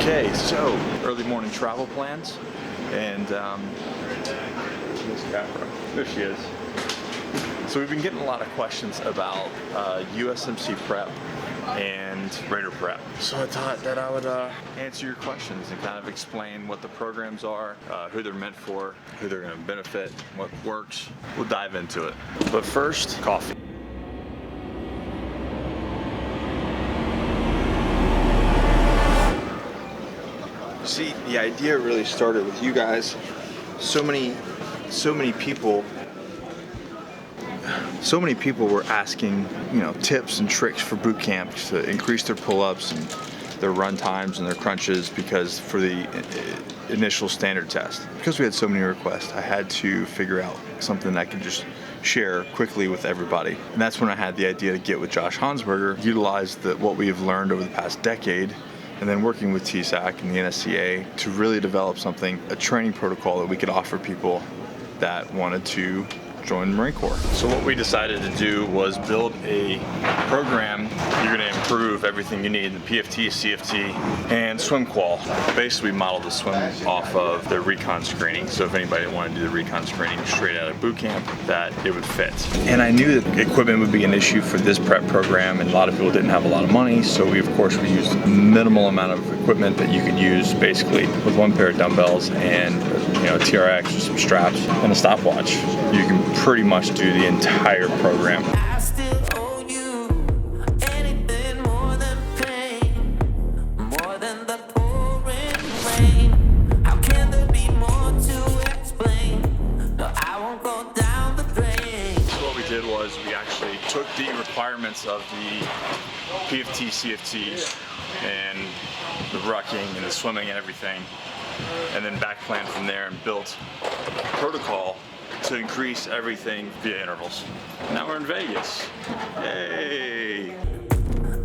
Okay, so early morning travel plans, and Miss Capra, there she is. So we've been getting a lot of questions about USMC prep and Raider prep. So I thought that I would answer your questions and kind of explain what the programs are, who they're meant for, who they're going to benefit, what works. We'll dive into it. But first, coffee. See, the idea really started with you guys. So many people were asking, tips and tricks for boot camp to increase their pull-ups and their run times and their crunches, because for the initial standard test. Because we had so many requests, I had to figure out something that I could just share quickly with everybody. And that's when I had the idea to get with Josh Hansberger, utilize what we have learned over the past decade, and then working with TSAC and the NSCA to really develop something, a training protocol that we could offer people that wanted to join the Marine Corps. So what we decided to do was build a program. You're going to improve everything you need, the PFT, CFT, and swim qual. Basically, we modeled the swim off of the Recon screening. So if anybody wanted to do the Recon screening straight out of boot camp, that it would fit. And I knew that equipment would be an issue for this prep program, and a lot of people didn't have a lot of money. So we used a minimal amount of equipment that you could use basically with one pair of dumbbells and a TRX with some straps and a stopwatch. You can pretty much do the entire program. I still owe you anything more than pain, more than the pouring rain. How can there be more to explain? No, I won't go down the drain. So what we did was we actually took the requirements of the PFT, CFT, and the rucking and the swimming and everything, and then back planned from there and built a protocol to increase everything via intervals. Now we're in Vegas. Yay!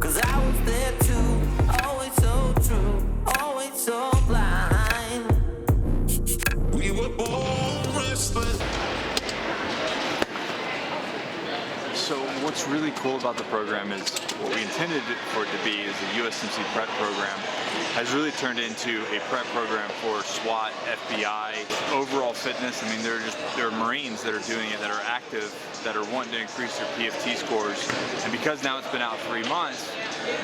'Cause I was there too, always so true, always so blind. We were born restless. So what's really cool about the program is what we intended for it to be is a USMC prep program has really turned into a prep program for SWAT, FBI, overall fitness. I mean, there are Marines that are doing it, that are active, that are wanting to increase their PFT scores. And because now it's been out 3 months,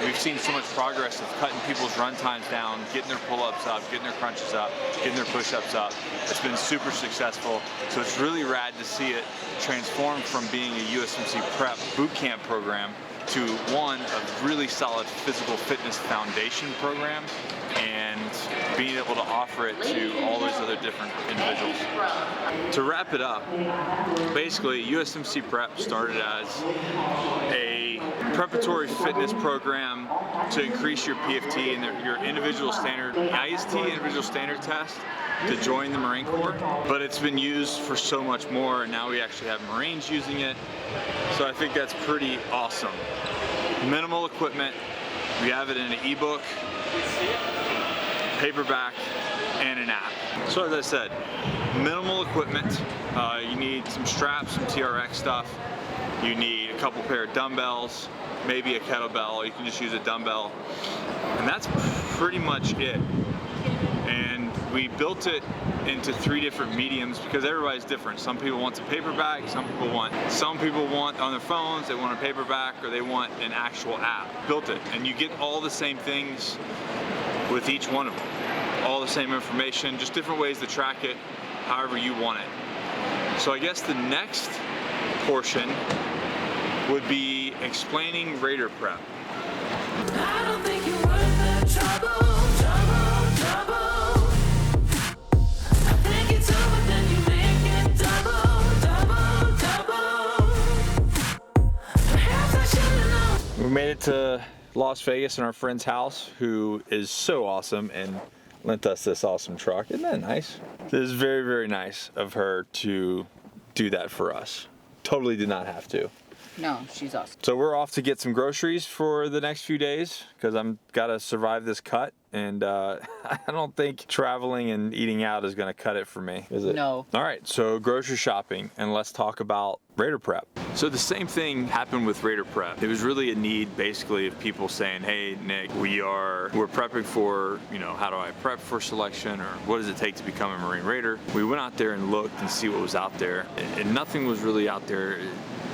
we've seen so much progress of cutting people's run times down, getting their pull-ups up, getting their crunches up, getting their push-ups up. It's been super successful. So it's really rad to see it transform from being a USMC prep boot camp program to one, a really solid physical fitness foundation program, and being able to offer it to all those other different individuals. To wrap it up, basically USMC Prep started as a preparatory fitness program to increase your PFT and your individual standard, IST individual standard test to join the Marine Corps, but it's been used for so much more, and now we actually have Marines using it. So I think that's pretty awesome. Minimal equipment. We have it in an ebook, paperback, and an app. So as I said, minimal equipment. You need some straps, some TRX stuff. You need a couple pair of dumbbells, maybe a kettlebell. You can just use a dumbbell. And that's pretty much it. And we built it into 3 different mediums because everybody's different. Some people want a paperback, some people want on their phones, they want a paperback, or they want an actual app. Built it, and you get all the same things with each one of them. All the same information, just different ways to track it, however you want it. So I guess the next portion would be explaining Raider prep. I don't think you're worth the trouble. We made it to Las Vegas in our friend's house, who is so awesome and lent us this awesome truck. Isn't that nice? This is very, very nice of her to do that for us. Totally did not have to. No, she's awesome. So we're off to get some groceries for the next few days because I'm gotta survive this cut and I don't think traveling and eating out is gonna cut it for me, is it? No. All right, so grocery shopping, and let's talk about Raider Prep. So the same thing happened with Raider Prep. It was really a need, basically, of people saying, hey, Nick, we're prepping for, you know, how do I prep for selection, or what does it take to become a Marine Raider? We went out there and looked and see what was out there, and nothing was really out there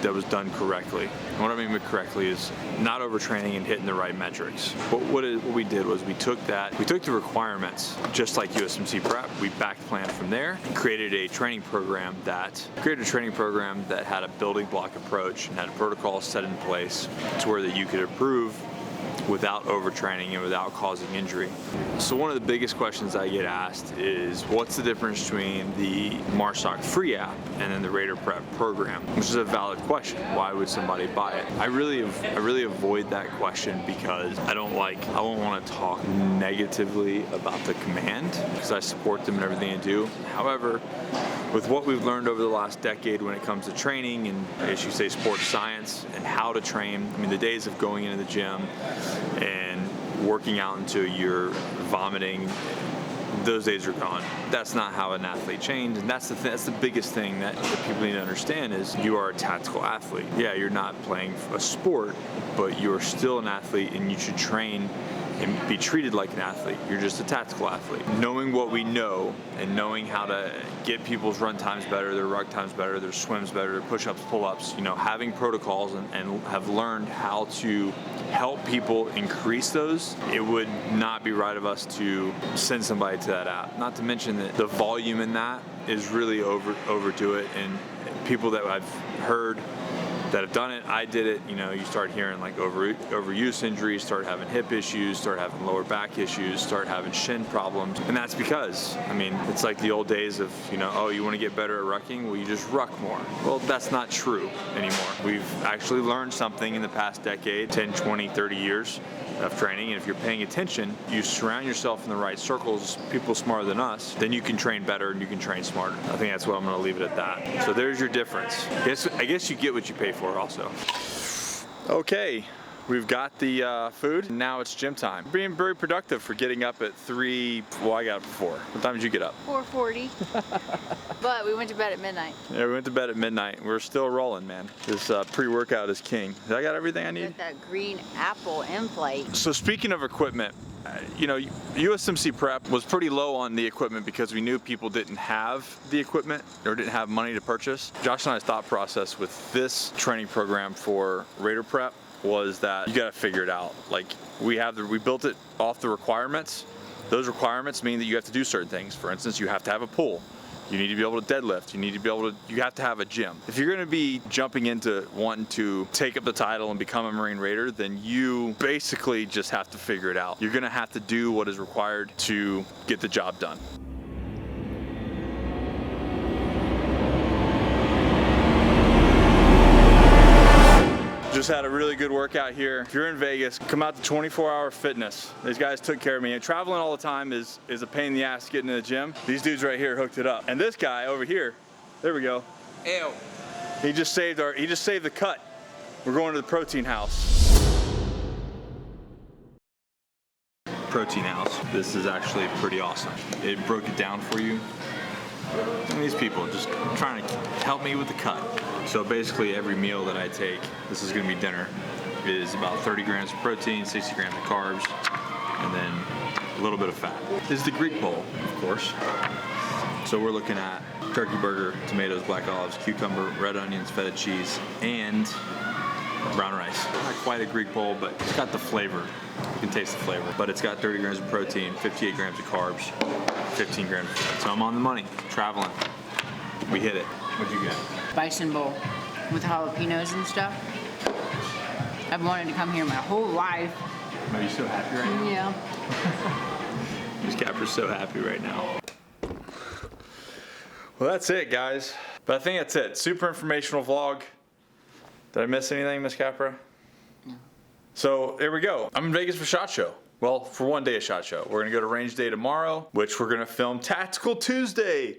that was done correctly. And what I mean by correctly is not overtraining and hitting the right metrics. What we did was we took the requirements, just like USMC Prep, we backplanned from there, created a training program that had a building block approach and had a protocol set in place to where that you could improve without overtraining and without causing injury. So one of the biggest questions I get asked is, what's the difference between the MARSOC free app and then the Raider Prep program? Which is a valid question. Why would somebody buy it? I really avoid that question because I don't want to talk negatively about the command, because I support them in everything they do. However, with what we've learned over the last decade when it comes to training and, as you say, sports science and how to train, I mean, the days of going into the gym and working out until you're vomiting, those days are gone. That's not how an athlete trains, and that's the biggest thing that people need to understand is you are a tactical athlete. Yeah, you're not playing a sport, but you're still an athlete, and you should train and be treated like an athlete. You're just a tactical athlete. Knowing what we know and knowing how to get people's run times better, their rug times better, their swims better, their push-ups, pull-ups, you know, having protocols and have learned how to help people increase those, it would not be right of us to send somebody to that app. Not to mention that the volume in that is really overdo it, and people that I've heard that have done it, I did it, you know, you start hearing like overuse injuries, start having hip issues, start having lower back issues, start having shin problems. And that's because, I mean, it's like the old days of, you know, oh, you want to get better at rucking? Well, you just ruck more. Well, that's not true anymore. We've actually learned something in the past decade, 10, 20, 30 years of training, and if you're paying attention, you surround yourself in the right circles, people smarter than us, then you can train better and you can train smarter. I think that's what I'm going to leave it at that. So there's your difference. I guess you get what you pay for also. Okay, we've got the food, and now it's gym time. Being very productive for getting up at 3, well, I got up at 4. What time did you get up? 4:40. But we went to bed at midnight. Yeah, we went to bed at midnight. We're still rolling, man. This pre-workout is king. I got everything I need? Got that green apple in flight. So speaking of equipment, you know, USMC Prep was pretty low on the equipment because we knew people didn't have the equipment or didn't have money to purchase. Josh and I's thought process with this training program for Raider Prep was that you got to figure it out. Like we built it off the requirements. Those requirements mean that you have to do certain things. For instance, you have to have a pool. You need to be able to deadlift. You have to have a gym. If you're gonna be jumping into wanting to take up the title and become a Marine Raider, then you basically just have to figure it out. You're gonna have to do what is required to get the job done. Just had a really good workout here. If you're in Vegas, come out to 24 Hour Fitness. These guys took care of me. And traveling all the time is a pain in the ass getting to the gym. These dudes right here hooked it up. And this guy over here, there we go. Ew. He just saved the cut. We're going to the protein house. Protein house. This is actually pretty awesome. It broke it down for you. And these people just trying to help me with the cut. So basically every meal that I take, this is gonna be dinner, is about 30 grams of protein, 60 grams of carbs, and then a little bit of fat. This is the Greek bowl, of course. So we're looking at turkey burger, tomatoes, black olives, cucumber, red onions, feta cheese, and brown rice. Not quite a Greek bowl, but it's got the flavor. You can taste the flavor. But it's got 30 grams of protein, 58 grams of carbs, 15 grams of fat. So I'm on the money, traveling. We hit it. What'd you get? Bison bowl with jalapenos and stuff. I've wanted to come here my whole life. Are you so happy right now? Yeah. Miss Capra's so happy right now. Well, that's it, guys. But I think that's it. Super informational vlog. Did I miss anything, Miss Capra? No. So here we go. I'm in Vegas for SHOT Show. Well, for one day of SHOT Show. We're gonna go to Range Day tomorrow, which we're gonna film Tactical Tuesday.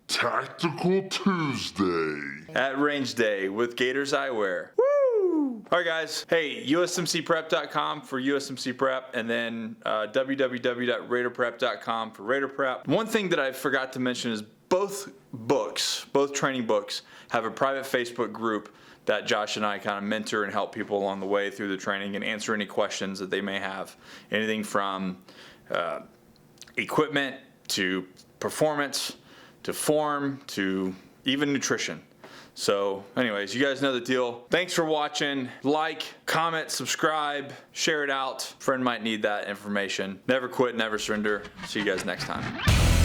Tactical Tuesday. At Range Day with Gatorz Eyewear. Woo! All right, guys. Hey, USMCprep.com for USMC Prep, and then www.raiderprep.com for Raider Prep. One thing that I forgot to mention is both training books, have a private Facebook group that Josh and I kind of mentor and help people along the way through the training and answer any questions that they may have. Anything from equipment to performance to form to even nutrition. So anyways, you guys know the deal. Thanks for watching. Like, comment, subscribe, share it out. Friend might need that information. Never quit, never surrender. See you guys next time.